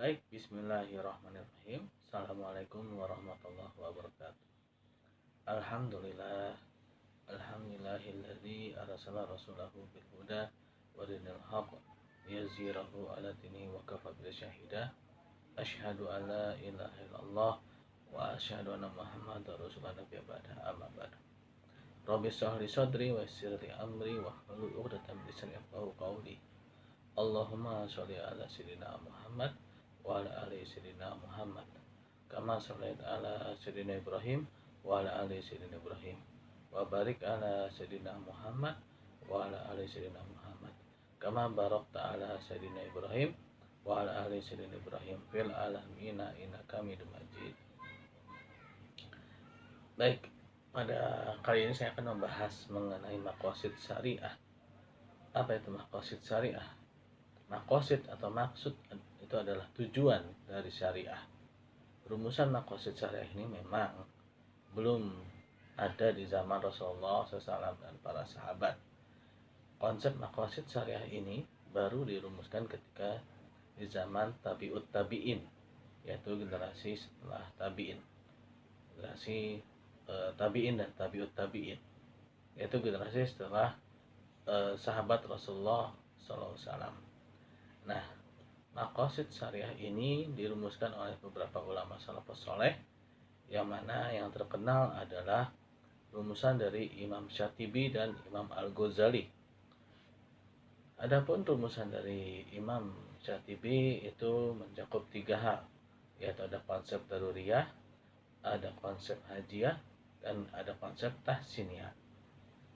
Baik, bismillahirrahmanirrahim. Assalamualaikum warahmatullahi wabarakatuh. Alhamdulillah, alhamdulillahilladzi arsala rasulahu bil huda wa dinil haqq liyuzhirahu ala dini wa kafa billahi syahida. Asyhadu an la ilaha illallah wa asyhadu anna muhammadar rasulullah nabiyya ba'da amma ba'd. Rabbi shrah li sadri wa yassir li amri wa hlul 'uqdatam min lisani yafqahu qawli. Allahumma sholli ala sayyidina Muhammad wa ala ali sayyidina Muhammad kama shallaita ala sayyidina Ibrahim wa ala ali sayyidina Ibrahim wa barik ala sayyidina Muhammad wa ala ali sayyidina Muhammad kama barakta ala sayyidina Ibrahim wa ala ali sayyidina Ibrahim fil alamin innaka Hamidum Majid. Baik, pada kali ini saya akan membahas mengenai maqasid syariah. Apa itu maqasid syariah? Maqasid atau maksud itu adalah tujuan dari syariah. Rumusan maqasid syariah ini memang belum ada di zaman Rasulullah SAW dan para sahabat. Konsep maqasid syariah ini baru dirumuskan ketika di zaman tabi'ut tabi'in, yaitu generasi setelah tabi'in, generasi tabi'in dan tabi'ut tabi'in, yaitu generasi setelah sahabat Rasulullah SAW. Nah, maqasid syariah ini dirumuskan oleh beberapa ulama salafus saleh, yang mana yang terkenal adalah rumusan dari Imam Syatibi dan Imam Al-Ghazali. Adapun rumusan dari Imam Syatibi itu mencakup 3 hal, yaitu ada konsep daruriyah, ada konsep hajiyah, dan ada konsep tahsiniyah.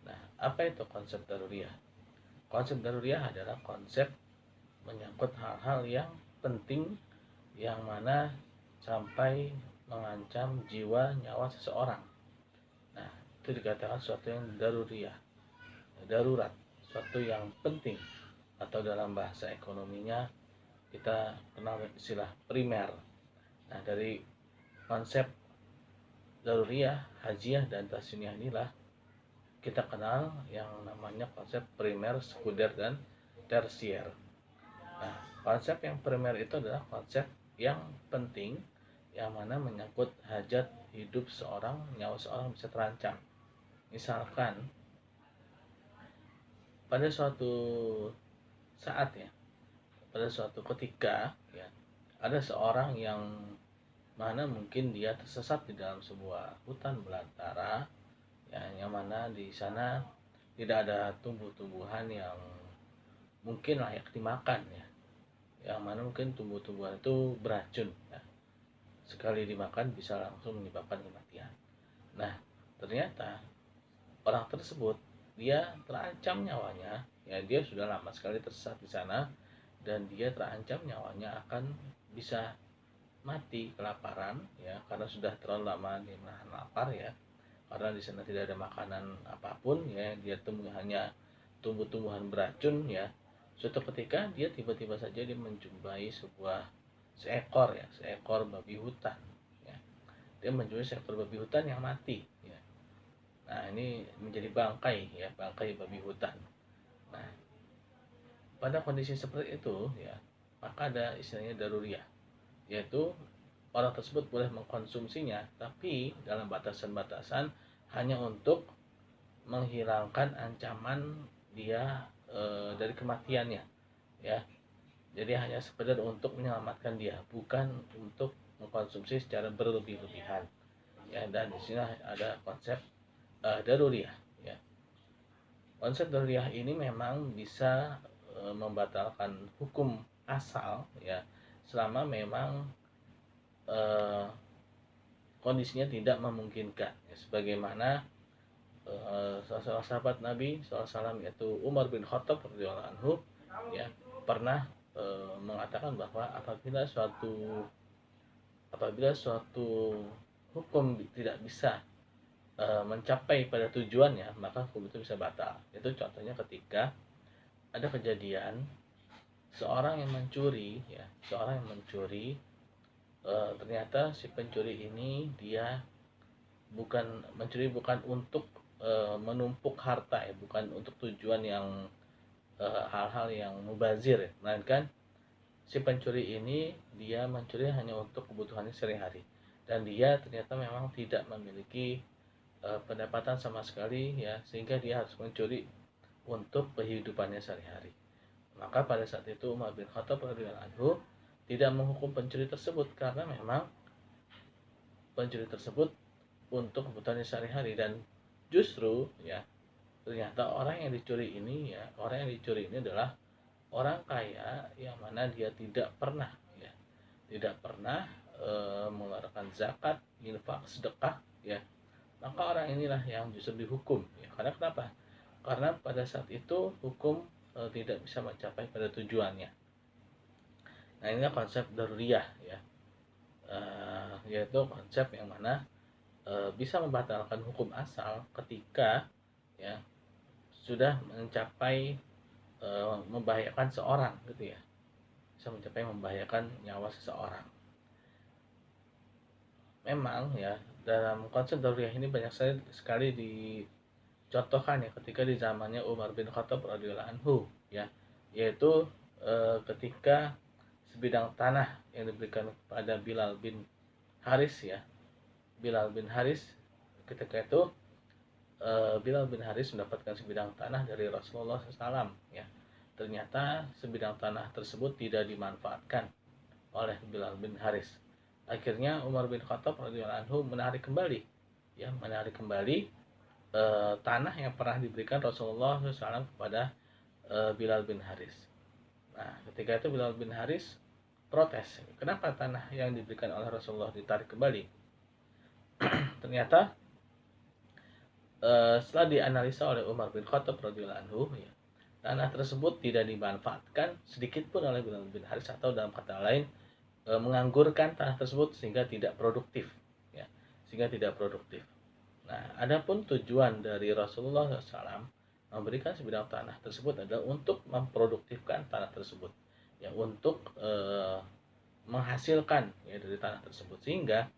Nah, apa itu konsep daruriyah? Konsep daruriyah adalah konsep menyangkut hal-hal yang penting yang mana sampai mengancam jiwa nyawa seseorang. Nah, itu dikatakan suatu yang daruriyah, darurat, suatu yang penting, atau dalam bahasa ekonominya kita kenal istilah primer. Nah, dari konsep daruriyah, hajiyah, dan tahsiniyah inilah kita kenal yang namanya konsep primer, sekunder, dan tersier. Nah, konsep yang primer itu adalah konsep yang penting yang mana menyangkut hajat hidup seorang, nyawa seorang bisa terancam. Misalkan pada suatu saat ya, pada suatu ketika ya, ada seorang yang mana mungkin dia tersesat di dalam sebuah hutan belantara ya, yang mana di sana tidak ada tumbuh-tumbuhan yang mungkin layak dimakan ya, yang mana mungkin tumbuh-tumbuhan itu beracun ya. Sekali dimakan bisa langsung menyebabkan kematian. Nah, ternyata orang tersebut dia terancam nyawanya ya, dia sudah lama sekali tersesat di sana dan dia terancam nyawanya akan bisa mati kelaparan ya, karena sudah terlalu lama dia menahan lapar ya, karena di sana tidak ada makanan apapun ya, dia temui hanya tumbuh-tumbuhan beracun ya. Suatu ketika dia tiba-tiba saja dia menjumpai seekor babi hutan ya. Dia menjumpai seekor babi hutan yang mati ya. Nah, ini menjadi bangkai ya, bangkai babi hutan. Nah, pada kondisi seperti itu ya, maka ada istilahnya daruriyah, yaitu orang tersebut boleh mengkonsumsinya tapi dalam batasan-batasan, hanya untuk menghilangkan ancaman dia dari kematiannya ya. Jadi hanya sekedar untuk menyelamatkan dia, bukan untuk mengkonsumsi secara berlebih-lebihan ya. Dan di sini ada konsep daruriyah ya. Konsep daruriyah ini memang bisa membatalkan hukum asal ya, selama memang kondisinya tidak memungkinkan ya, sebagaimana salah sahabat Nabi SAW yaitu Umar bin Khattab radhiyallahu anhu ya, pernah mengatakan bahwa apabila suatu hukum tidak bisa mencapai pada tujuannya, maka hukum itu bisa batal. Itu contohnya ketika ada kejadian seorang yang mencuri ya, ternyata si pencuri ini dia mencuri bukan untuk menumpuk harta ya, bukan untuk tujuan yang hal-hal yang mubazir ya, melainkan si pencuri ini dia mencuri hanya untuk kebutuhannya sehari-hari, dan dia ternyata memang tidak memiliki pendapatan sama sekali ya, sehingga dia harus mencuri untuk kehidupannya sehari-hari. Maka pada saat itu Umar bin Khattab radhiyallahu anhu tidak menghukum pencuri tersebut, karena memang pencuri tersebut untuk kebutuhannya sehari-hari, dan justru ya ternyata orang yang dicuri ini adalah orang kaya yang mana dia tidak pernah mengeluarkan zakat, infak, sedekah ya. Maka orang inilah yang justru dihukum ya. Karena kenapa? Karena pada saat itu hukum tidak bisa mencapai pada tujuannya. Nah, inilah konsep daruriyah ya. Yaitu konsep yang mana bisa membatalkan hukum asal ketika ya sudah mencapai membahayakan seorang gitu ya, bisa mencapai membahayakan nyawa seseorang. Memang ya dalam konsep daruriyah ini banyak sekali dicontohkan ya ketika di zamannya Umar bin Khattab radhiyallahu anhu ya, yaitu ketika sebidang tanah yang diberikan kepada Bilal bin Haris ya. Bilal bin Haris ketika itu Bilal bin Haris mendapatkan sebidang tanah dari Rasulullah SAW ya. Ternyata sebidang tanah tersebut tidak dimanfaatkan oleh Bilal bin Haris. Akhirnya Umar bin Khattab radhiyallahu anhu menarik kembali tanah yang pernah diberikan Rasulullah SAW kepada Bilal bin Haris. Nah, ketika itu Bilal bin Haris protes, kenapa tanah yang diberikan oleh Rasulullah ditarik kembali? Ternyata setelah dianalisa oleh Umar bin Khattab radhiyallahu anhu ya, tanah tersebut tidak dimanfaatkan sedikit pun oleh Bilal bin Haris, atau dalam kata lain menganggurkan tanah tersebut sehingga tidak produktif ya, Nah, adapun tujuan dari Rasulullah SAW memberikan sebidang tanah tersebut adalah untuk memproduktifkan tanah tersebut ya, untuk menghasilkan ya dari tanah tersebut, sehingga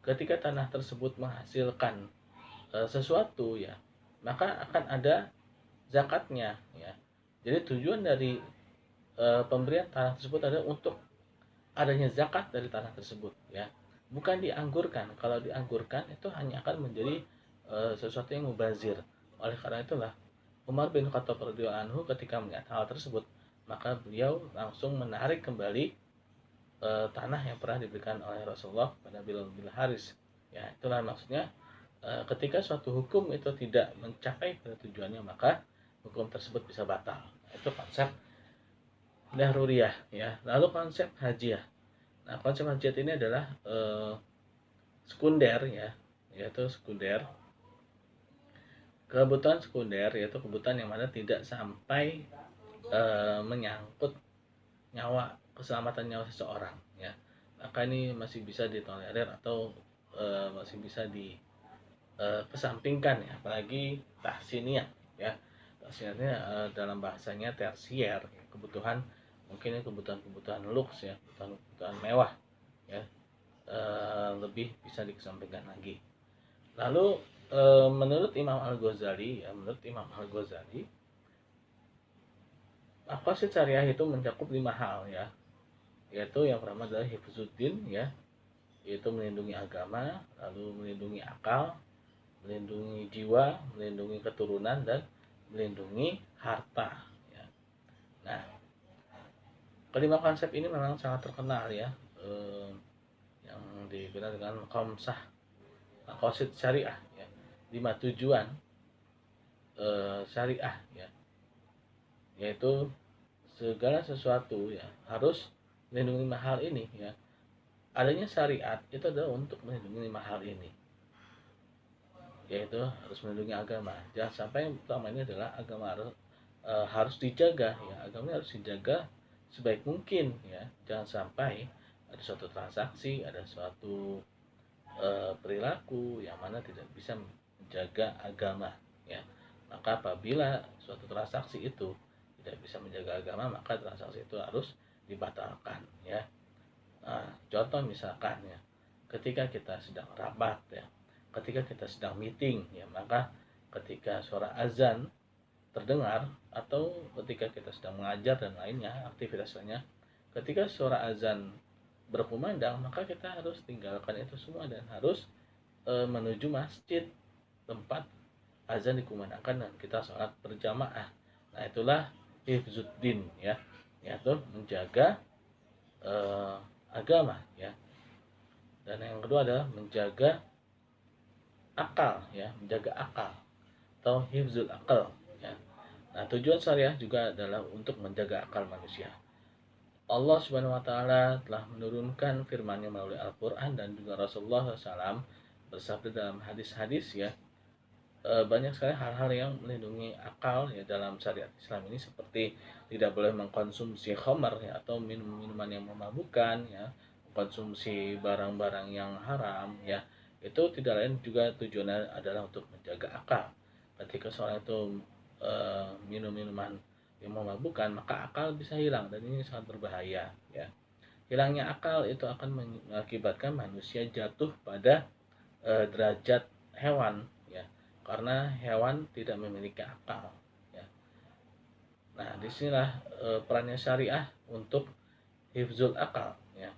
ketika tanah tersebut menghasilkan sesuatu ya, maka akan ada zakatnya ya. Jadi tujuan dari pemberian tanah tersebut adalah untuk adanya zakat dari tanah tersebut ya, bukan dianggurkan. Kalau dianggurkan itu hanya akan menjadi sesuatu yang mubazir. Oleh karena itulah Umar bin Khattab radhiyallahu anhu ketika melihat hal tersebut, maka beliau langsung menarik kembali tanah yang pernah diberikan oleh Rasulullah pada Bilal bin Haris ya. Itulah maksudnya ketika suatu hukum itu tidak mencapai pada tujuannya, maka hukum tersebut bisa batal. Itu konsep dahruriyah ya. Lalu konsep hajiyah. Nah, konsep hajiyah ini adalah sekunder ya, yaitu sekunder. Kebutuhan sekunder yaitu kebutuhan yang mana tidak sampai menyangkut keselamatan nyawa seseorang ya. Maka ini masih bisa ditolerir atau masih bisa kesampingkan ya, apalagi tahsiniyah ya. Tahsiniyahnya dalam bahasanya tersier ya, kebutuhan mungkin kebutuhan luks ya, kebutuhan mewah ya, lebih bisa dikesampingkan lagi. Lalu menurut Imam Al-Ghazali ya, maqasid syariah itu mencakup 5 hal ya, yaitu yang pertama adalah hifzuddin ya, yaitu melindungi agama, lalu melindungi akal, melindungi jiwa, melindungi keturunan, dan melindungi harta ya. Nah, kelima konsep ini memang sangat terkenal ya, yang digunakan dengan maqasid syariah ya, 5 tujuan syariah ya, yaitu segala sesuatu ya harus melindungi 5 hal ini ya. Adanya syariat itu adalah untuk melindungi 5 hal ini, yaitu harus melindungi agama. Jangan sampai yang pertama ini adalah agama harus dijaga ya, agama harus dijaga sebaik mungkin ya. Jangan sampai ada suatu transaksi, ada suatu perilaku yang mana tidak bisa menjaga agama ya. Maka apabila suatu transaksi itu tidak bisa menjaga agama, maka transaksi itu harus dibatalkan ya. Nah, contoh misalkan ya, ketika kita sedang rapat ya, ketika kita sedang meeting ya, maka ketika suara azan terdengar, atau ketika kita sedang mengajar dan lainnya, aktivitas lainnya, ketika suara azan berkumandang, maka kita harus tinggalkan itu semua dan harus menuju masjid tempat azan dikumandangkan dan kita sholat berjamaah. Nah, itulah hifzuddin ya, yaitu menjaga agama ya. Dan yang kedua adalah menjaga akal ya, menjaga akal atau hifzul akal ya. Nah, tujuan syariah juga adalah untuk menjaga akal manusia. Allah Subhanahu wa taala telah menurunkan firman-Nya melalui Al-Qur'an dan juga Rasulullah SAW bersabda dalam hadis-hadis ya, banyak sekali hal-hal yang melindungi akal ya dalam syariat Islam ini, seperti tidak boleh mengkonsumsi khamar ya, atau minuman yang memabukkan ya, konsumsi barang-barang yang haram ya. Itu tidak lain juga tujuannya adalah untuk menjaga akal. Ketika seorang itu minum minuman yang memabukkan, maka akal bisa hilang dan ini sangat berbahaya ya. Hilangnya akal itu akan mengakibatkan manusia jatuh pada derajat hewan ya, karena hewan tidak memiliki akal ya. Nah, disinilah perannya syariah untuk hifzul akal ya.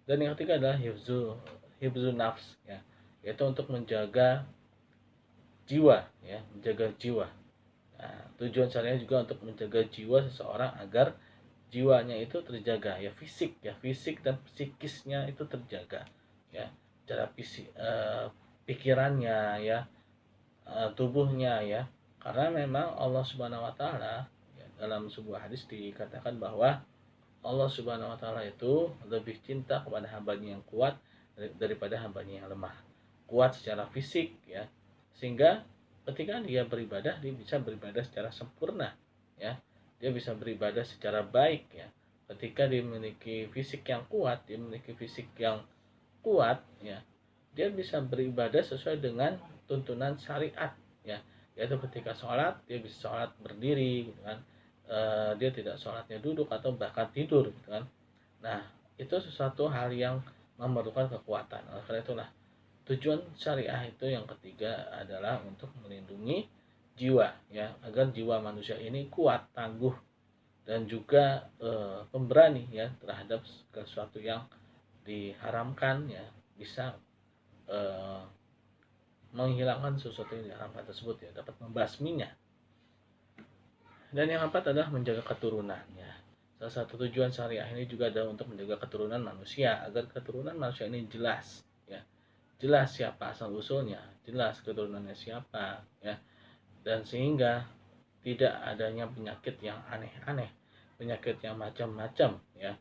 Dan yang ketiga adalah hifzul nafs ya, yaitu untuk menjaga jiwa ya, menjaga jiwa. Nah, tujuan syariah juga untuk menjaga jiwa seseorang agar jiwanya itu terjaga ya, fisik dan psikisnya itu terjaga ya, cara fisik, pikirannya ya, tubuhnya ya. Karena memang Allah Subhanahu wa taala ya, dalam sebuah hadis dikatakan bahwa Allah Subhanahu wa taala itu lebih cinta kepada hambanya yang kuat daripada hambanya yang lemah. Kuat secara fisik ya, sehingga ketika dia beribadah, dia bisa beribadah secara sempurna ya. Dia bisa beribadah secara baik ya. Ketika dia memiliki fisik yang kuat, dia memiliki fisik yang kuat ya, dia bisa beribadah sesuai dengan tuntunan syariat ya. Yaitu ketika sholat, dia bisa sholat berdiri gitu kan. Dia tidak sholatnya duduk atau bahkan tidur gitu kan. Nah, itu sesuatu hal yang memerlukan kekuatan. Oleh karena itulah tujuan syariah itu yang ketiga adalah untuk melindungi jiwa ya, agar jiwa manusia ini kuat, tangguh dan juga pemberani ya terhadap sesuatu yang diharamkan ya, bisa menghilangkan sesuatu yang diharamkan tersebut ya, dapat membasminya. Dan yang keempat adalah menjaga keturunan ya. Salah satu tujuan syariah ini juga adalah untuk menjaga keturunan manusia, agar keturunan manusia ini jelas ya, jelas siapa asal usulnya, jelas keturunannya siapa ya, dan sehingga tidak adanya penyakit yang aneh-aneh, penyakit yang macam-macam ya.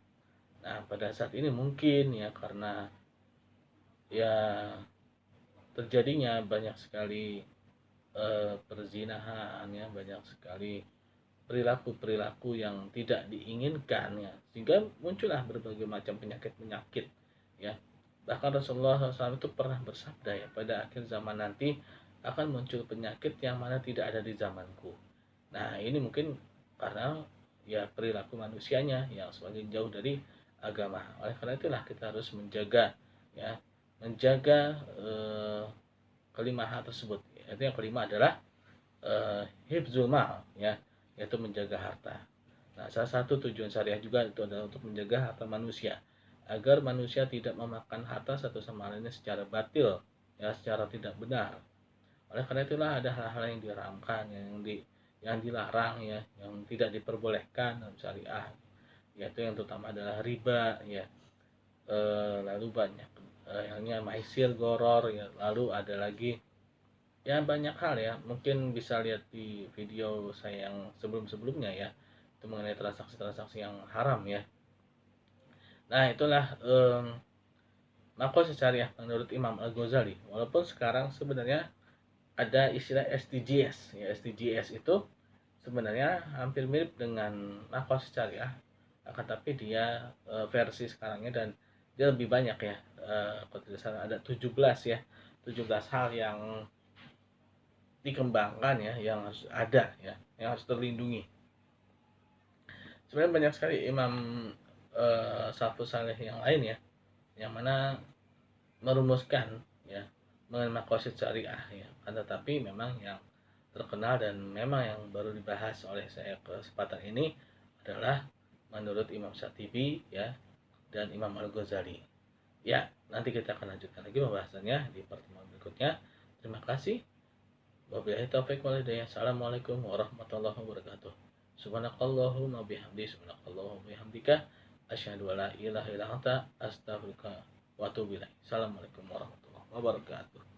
Nah, pada saat ini mungkin ya, karena ya terjadinya banyak sekali perzinahan ya, banyak sekali perilaku-perilaku yang tidak diinginkan ya, sehingga muncullah berbagai macam penyakit-penyakit ya. Bahkan Rasulullah SAW itu pernah bersabda ya, pada akhir zaman nanti akan muncul penyakit yang mana tidak ada di zamanku. Nah, ini mungkin karena ya perilaku manusianya yang semakin jauh dari agama. Oleh karena itulah kita harus menjaga ya, menjaga kelima hal tersebut. Itu yang kelima adalah hifzul mal ya, yaitu menjaga harta. Nah, salah satu tujuan syariah juga itu adalah untuk menjaga harta manusia, agar manusia tidak memakan harta satu sama lainnya secara batil ya, secara tidak benar. Oleh karena itulah ada hal-hal yang diharamkan, yang dilarang ya, yang tidak diperbolehkan dalam syariah, yaitu yang terutama adalah riba ya, lalu banyak yangnya maisir, goror ya, lalu ada lagi ya banyak hal ya, mungkin bisa lihat di video saya yang sebelum-sebelumnya ya, itu mengenai transaksi-transaksi yang haram ya. Nah, itulah makosid syariah menurut Imam Al-Ghazali. Walaupun sekarang sebenarnya ada istilah SDGs ya, SDGs itu sebenarnya hampir mirip dengan makosid syariah, akan tapi dia versi sekarangnya, dan dia lebih banyak ya, kalau tidak salah ada 17 ya, 17 hal yang dikembangkan ya, yang harus ada ya, yang harus terlindungi. Sebenarnya banyak sekali imam salafus saleh yang lain ya, yang mana merumuskan ya mengenai maqasid syariah ya, tetapi memang yang terkenal dan memang yang baru dibahas oleh saya kesempatan ini adalah menurut Imam Syatibi ya dan Imam Al-Ghazali. Ya, nanti kita akan lanjutkan lagi pembahasannya di pertemuan berikutnya. Terima kasih. Wabillahi taufiq wal hidayah. Assalamualaikum warahmatullahi wabarakatuh. Subhanakallahumma bihamdika asyhadu an la ilaha illa anta astaghfiruka wa atubu ilaik. Assalamualaikum warahmatullahi wabarakatuh.